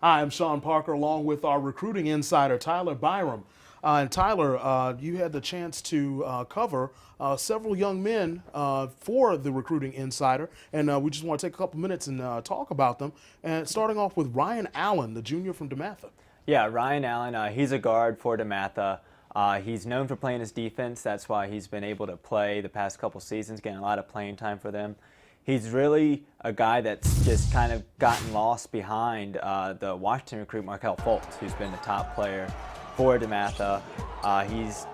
Hi, I'm Sean Parker along with our recruiting insider, Tyler Byrum. And Tyler, you had the chance to cover several young men for the recruiting insider, and we just want to take a couple minutes and talk about them. And starting off with Ryan Allen, the junior from DeMatha. Yeah, Ryan Allen, he's a guard for DeMatha. He's known for playing his defense. That's why he's been able to play the past couple seasons, getting a lot of playing time for them. He's really a guy that's just kind of gotten lost behind the Washington recruit, Markel Fultz, who's been the top player for DeMatha.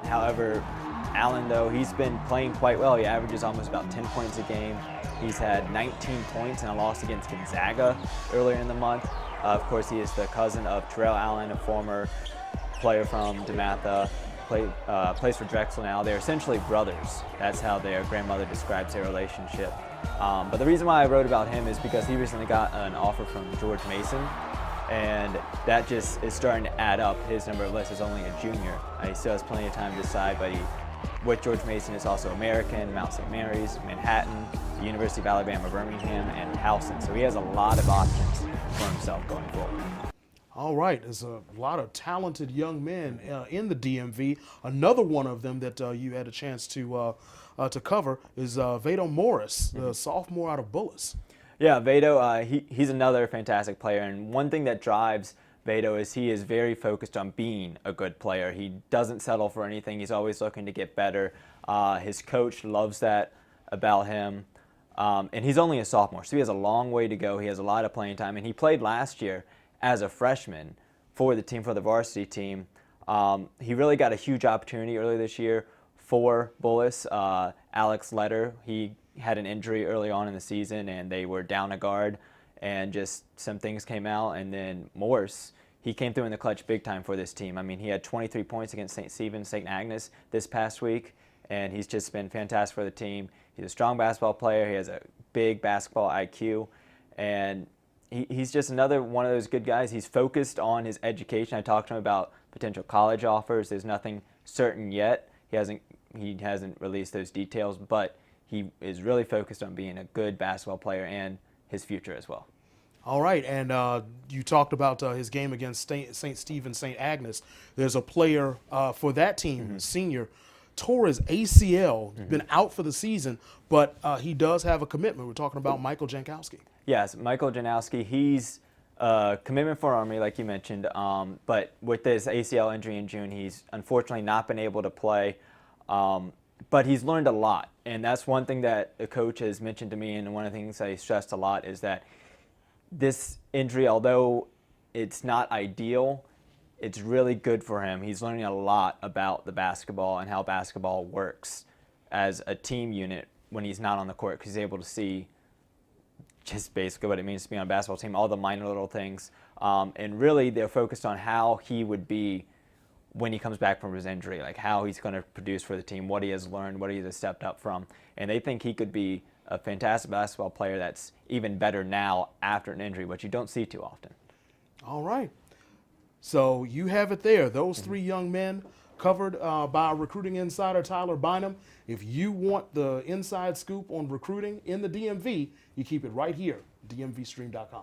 However, Allen, though, he's been playing quite well. He averages almost about 10 points a game. He's had 19 points in a loss against Gonzaga earlier in the month. Of course, he is the cousin of Terrell Allen, a former player from DeMatha, plays for Drexel now. They're essentially brothers. That's how their grandmother describes their relationship. But the reason why I wrote about him is because he recently got an offer from George Mason, and that just is starting to add up. His number of lists is only a junior. He still has plenty of time to decide, but with George Mason is also American, Mount St. Mary's, Manhattan, the University of Alabama, Birmingham, and Towson. So he has a lot of options for himself going forward. All right, there's a lot of talented young men in the DMV. Another one of them that you had a chance to cover is Vado Morris, the sophomore out of Bullis. Yeah, Vado, he's another fantastic player, and one thing that drives Vado is he is very focused on being a good player. He doesn't settle for anything. He's always looking to get better. His coach loves that about him, and he's only a sophomore, so he has a long way to go. He has a lot of playing time, and he played last year as a freshman for the team, for the varsity team. He really got a huge opportunity earlier this year for Bullis. Alex Letter, he had an injury early on in the season, and they were down a guard, and just some things came out. And then Morse, he came through in the clutch big time for this team. I mean, he had 23 points against St. Stephen's, St. Agnes this past week, and he's just been fantastic for the team. He's a strong basketball player. He has a big basketball IQ, and he's just another one of those good guys. He's focused on his education. I talked to him about potential college offers. There's nothing certain yet. He hasn't released those details, but he is really focused on being a good basketball player and his future as well. All right, and you talked about his game against St. Stephen's, St. Agnes. There's a player for that team, senior, tore his ACL, been out for the season, but he does have a commitment. We're talking about Michael Janowski. Yes, Michael Janowski, he's a commitment for Army, like you mentioned, but with this ACL injury in June, he's unfortunately not been able to play, but he's learned a lot, and that's one thing that the coach has mentioned to me, and one of the things that he stressed a lot is that this injury, although it's not ideal, it's really good for him. He's learning a lot about the basketball and how basketball works as a team unit when he's not on the court, because he's able to see just basically what it means to be on a basketball team, all the minor little things. And really they're focused on how he would be when he comes back from his injury, like how he's going to produce for the team, what he has learned, what he has stepped up from. And they think he could be a fantastic basketball player that's even better now after an injury, which you don't see too often. All right. So you have it there. Those three young men covered by our recruiting insider, Tyler Bynum. If you want the inside scoop on recruiting in the DMV, you keep it right here, DMVSTREAM.com.